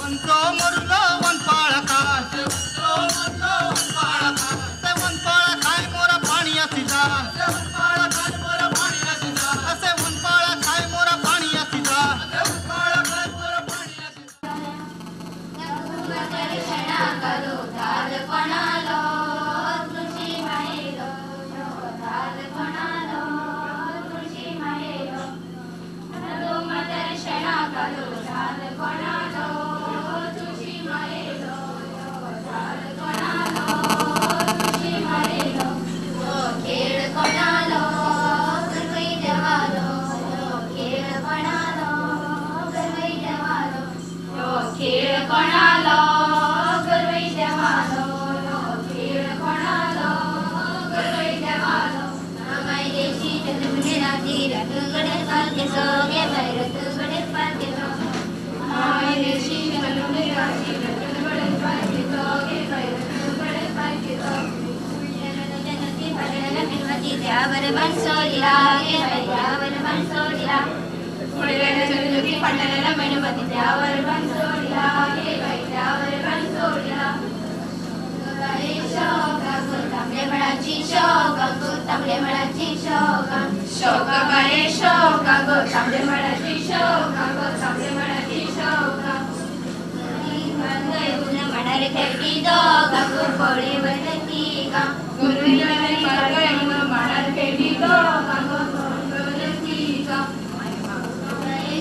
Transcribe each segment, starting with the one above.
वंतो मरुलो वनपाळका वंतो मरुलो वनपाळका ते वनपाळा खाय मोरा पाणी असिजा वनपाळा खाय मोरा पाणी असिजा असे वनपाळा खाय मोरा पाणी असिजा वनपाळा खाय मोरा पाणी असिजा दर्शना करो दाल कोणालो तुळशी मायेलो दाल कोणालो तुळशी मायेलो तुम दर्शना करो दाल कोणालो तुळशी मायेलो दाल कोणालो तुळशी मायेलो खेळ कोणालो गरवई देवालो खेळ कोणालो गरवई देवालो खेळ कोणालो गरवई देवालो खेळ कोणालो गरवई देवालो माय देशी तुमने राती रंगडे पालके सोगे बैर तुगडे पालके सो माय देशी तुमने राती रंगडे पालके सोगे बैर तुगडे पालके सो जनती पडला मिनवती त्यावर बनसोलीला गे त्यावर बनसोलीला जनती पडला मिनवती त्यावर बनसोलीला गे त्यावर बनसोलीला तांबडे मळाची शोका गो तांबडे मळाची शोका शोका बाये शोका गो तांबडे मळाची शोका गो तांबडे मळाची शोका मणार खेळती दोगा गो पोळे वरती का गुरुनी मणार खेळती दोगा गो वरती का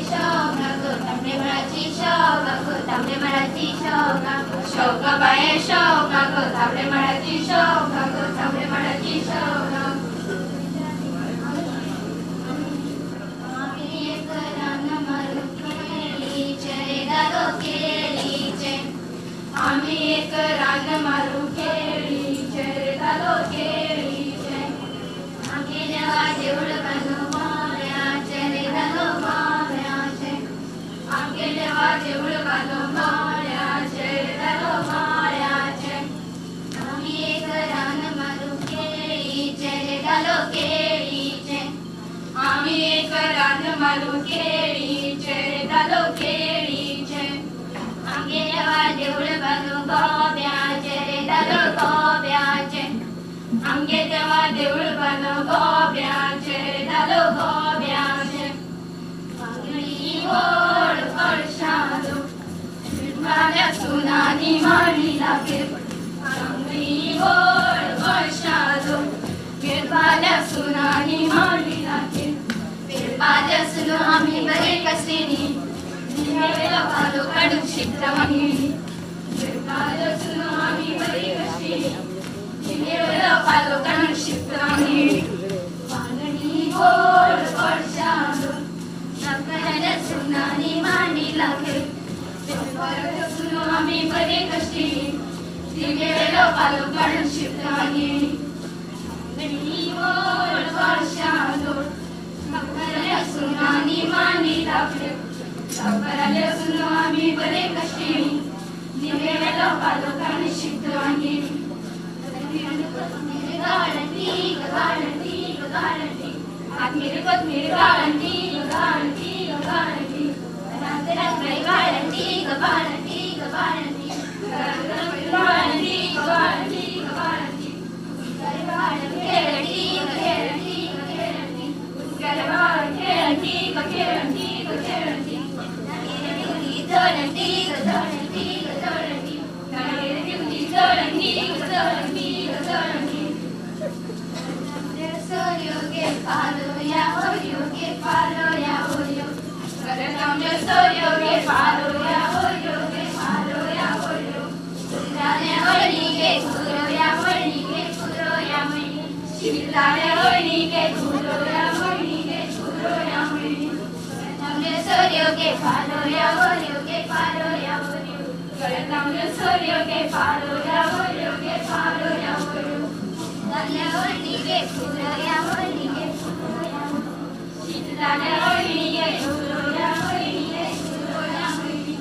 शोका गो तांबडे मळाची शोका गो तांबडे मळाची शोका शोका बाये शोका गो तांबडे मळाची शोका गो तांबडे मळाची शोका आम्ही एक रान मारू केळीचे रे दारो केळीचे आम्ही एक रान मारू केळीचे रे दारो केळीचे आम्ही देवा देऊळ बांधू माऱ्याचे रे दारो माऱ्याचे आम्ही देवा देऊळ बांधू माऱ्याचे रे दारो माऱ्याचे आम्ही एक रान मारू केळीचे रे दारो केळीचे आम्ही एक रान मारू केळीचे रे दारो केळीचे आम्ही देवा देऊळ बांधू गोब्याचे रे दारो गोब्याचे आमगे देवा देऊळ बांधू गोब्याचे रे दारो गोब्याचे वांगडी गोड पळशालो विठ्ठल्या सुनानी माळी लागे वांगडी गोड पळशालो विठ्ठल्या सुनानी माळी लागे विठ्ठल्या सुनो आम्ही बरे कसलीनी निवेला पालो काढून शित्रवाहिनी विठ्ठल्या सुनो आम्ही बरे कसलीनी निवेला पालो काढून शित्रवाहिनी वांगडी गोड पळशालो विठ्ठल्या सुनानी माळी लागे विठ्ठल्या सुनो आम्ही बरे कसलीनी निवेला पालो काढून शित्रवाहिनी वांगडी गोड पळशालो विठ्ठल्या सुनानी माळी लागे विठ्ठल्या सुनो आम्ही बरे कसलीनी निवेला पालो काढून शित्रवाहिनी गाळंटी गाळंटी गाळंटी आत्मीर कोथमीर गाळंटी गाळंटी गाळंटी रात्री गाळंटी गाळंटी गाळंटी गाळंटी गाळंटी गाळंटी खेळंटी खेळंटी खेळंटी गरबा खेळंटी खेळंटी खेळंटी झळंटी झळंटी झळंटी झळंटी झळंटी झळंटी सोर्योगे पालो या होर्योगे पालो या होर्यो करनामे सोर्योगे पालो या होर्योगे पालो या होर्यो शिलाने होळीगे गुरो या होळीगे गुरो या मणी शिलाने होळीगे गुरो या होळीगे गुरो या मणी करनामे सोर्योगे पालो या होर्योगे पालो या होर्यो करनामे सोर्योगे पालो या होर्योगे पालो या होर्यो शिलाने होळीगे गुरो या होळीगे गुरो या मणी शिलाने होळीगे गुरो या होळीगे गुरो या मणी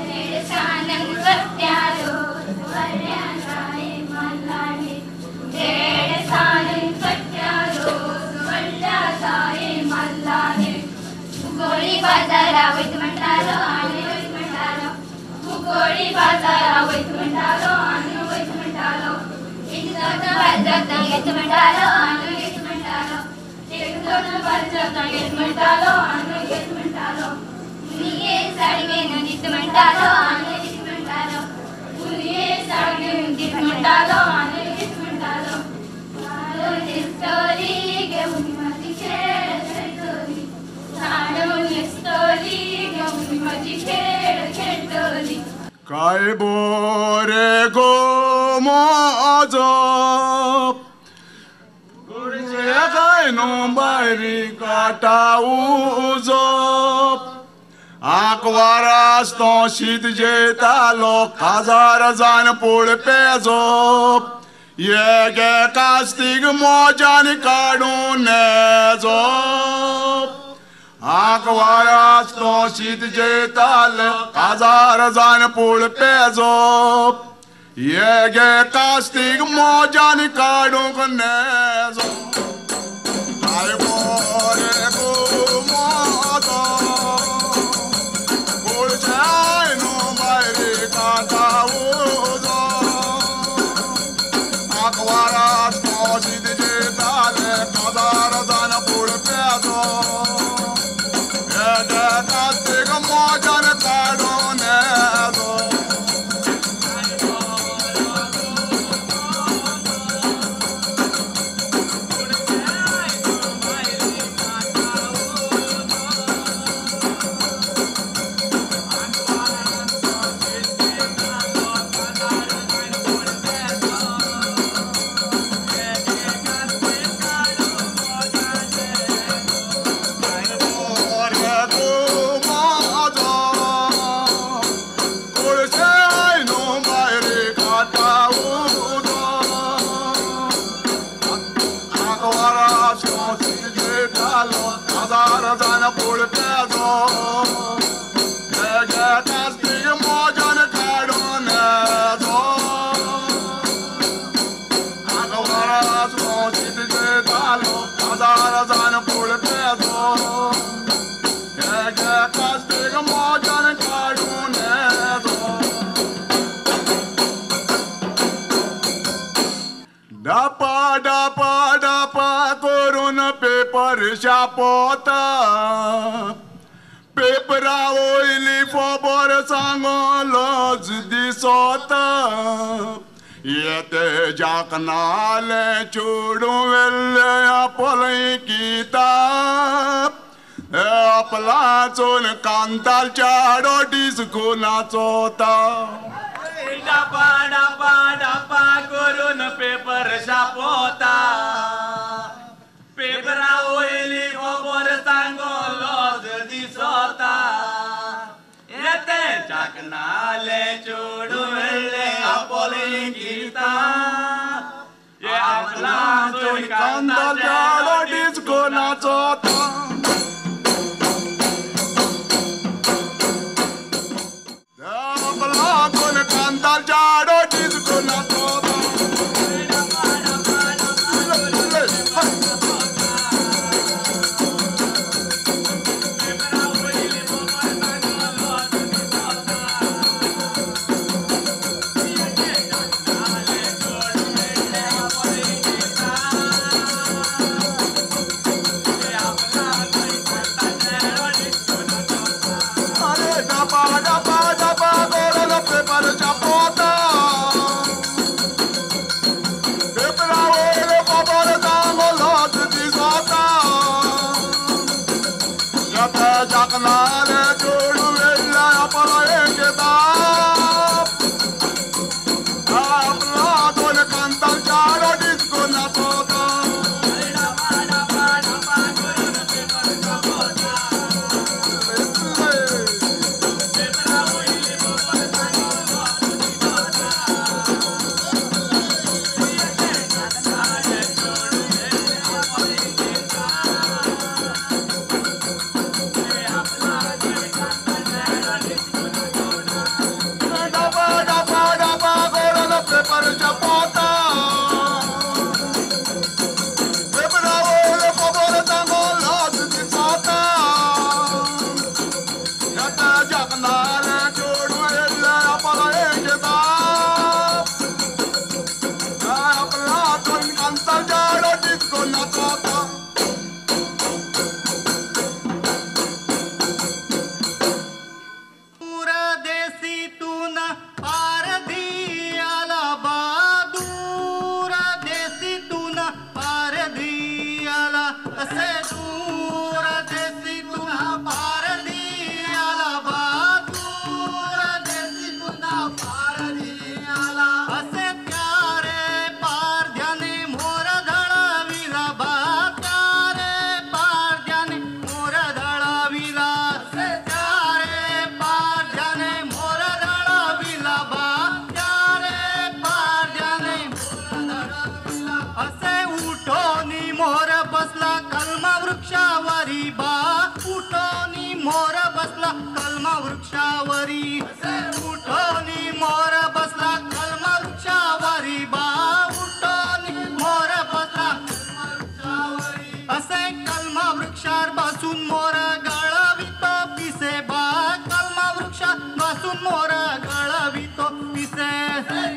रेड सानन कट्यालो वरण्यानाए मल्लाडे रेड सानन कट्यालो वरण्यानाए मल्लाडे गोळी बाजारा वैत मंडालो आणि वैत मंडालो Gori bazara wait mentalo anu wait mentalo Ikdona bazata get mentalo anu get mentalo Ikdona bazata get mentalo anu get mentalo Uniye sari mein nit mentalo anu nit mentalo Uniye sari mein nit mentalo anu nit mentalo Salo story ge unimati khetoli Salo story ge unimati khetoli काय बोरे गो माझा काय no बारी काटाऊ जोप आकवारास तो शीत जेतालो हजार जाण पोळ पेजोप ये गे कास्तीग मोजान काढून नेजोप आकवारास तो शीत जेताल हजार जाण पोळ पेजोप ये गे कास्तीग मोजान काढून नेजोप काय बोरे गो माझा पोळच्या नो बायरे काटाऊ आकवारास तो शीत जेताल हजार जाण पोळ पेजोप कास्तीग मोजान काढून नेजोप डपा डपा डपा करून पेपर छापता पेपरा वयली खबर सांगलोच दिसता येते जाकनाले चोडूं वेल्ले आपले किताब आपलाचोन कांतालच्या डिस्को नाचोता डपा डपा डपा करून पेपर छापता पेपरा वयली खबर सांगलोच दिसता येते चाकनाले चोडू वेल्ले आपले गीता ये आपला चोन कांतालच्या डिस्को नाचोता आपलाचोन कांतालच्या डिस्को नाचोता असे प्यारे पारध्याने मोर धळविला बा प्यारे पारध्याने मोर धळविला प्यारे पारध्याने मोर धळविला बा प्यारे पारध्याने असे उठोनी मोर बसला कलमा वृक्षावरी बा उठोनी मोर बसला कलमा वृक्षावरी उठोनी मोर बसला कलमा वृक्षावरी बा उठोनी मोर बसला असे कलमा वृक्षार बसून मोर गळवितो पिसे बा कलमा वृक्षार बसून मोर गळवितो पिसे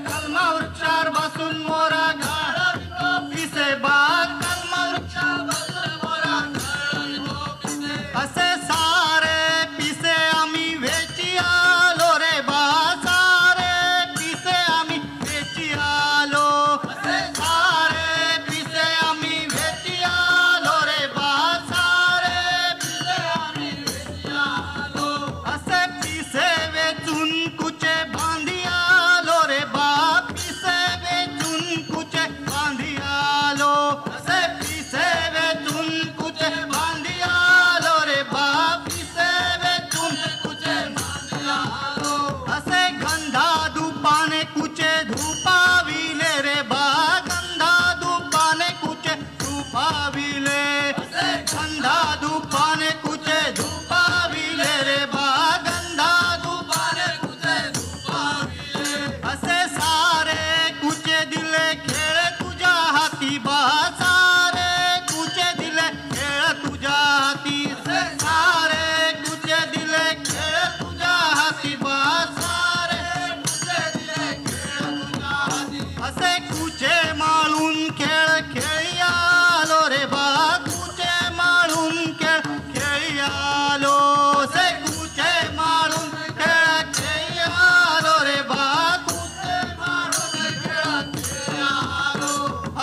कलमा वृक्षार बसून मोर गळवितो पिसे बा कलमा वृक्षार बसून मोर गळवितो पिसे असे सारे पिसे आम्ही वेची आलो रे बा सारे पिसे आम्ही वेची आलो असे सारे पिसे आम्ही वेची आलो रे बा सारे पिसे आम्ही वेची आलो असे पिसे वेचून कुचे बांधी आलो रे बा पिसे वेचून कुचे बांधी आलो असे पिसे वेचून कुचे बांधी आलो रे बा पिसे वेचून कुचे बांधी आलो असे गंधा धुपाने कुचे धुपाविले रे बा गंधा धुपाने कुचे धुपाविले असे गंधा धुपाने कुचे धुपाविले रे बा गंधा धुपाने कुचे धुपाविले असे सारे कुचे दिले खेळ तुझ्या हाती बा सारे कुचे दिले खेळ तुझ्या हाती असे सारे कुचे दिले खेळ तुझ्या हाती बा सारे कुचे दिले खेळ तुझ्या हाती असे कुचे माळून खेळ खेळी आलो रे बा कुचे माळून खेळ खेळी आलो असे कुचे माळून खेळ खेळी आलो रे बा कुचे माळून खेळ खेळी आलो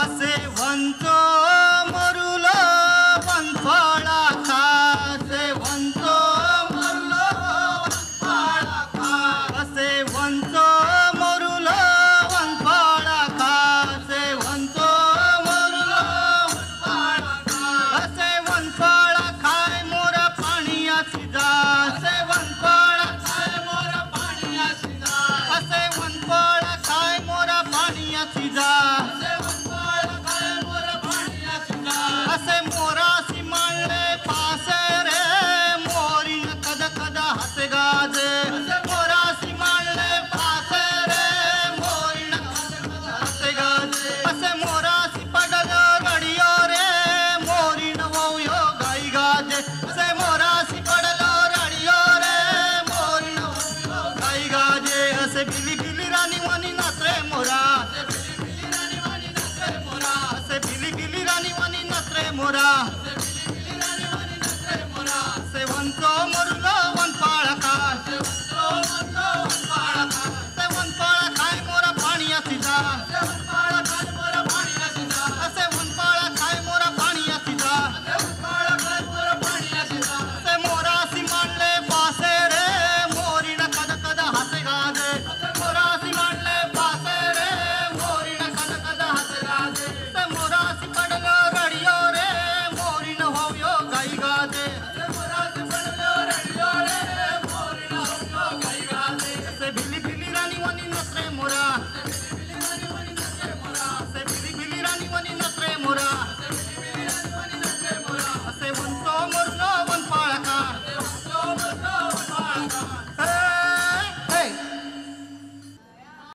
असे वंचो मरुलो वनफळा खा असे वंचो मरुलो वनफळा खा असे वंचो मरुलो वनफळा खा असे वंचो मरुलो वनफळा खा असे वनफळा खाय मोर पाणीयाची जा असे वनफळा खाय मोर पाणीयाची जा असे वनफळा खाय मोर पाणीयाची जा असे वनफळा खाय मोर पाणीयाची जा असे मोरासी माळले पासे रे मोरीन कद कद हाते गाजे असे मोरासी माळले पासे रे मोरीन कद कद हाते गाजे असे मोरासी पडल रडियो रे मोरीन वयो गाई गाजे असे मोरासी पडल रडियो रे मोरीन वयो गाई गाजे असे बिली बिली राणी वाणी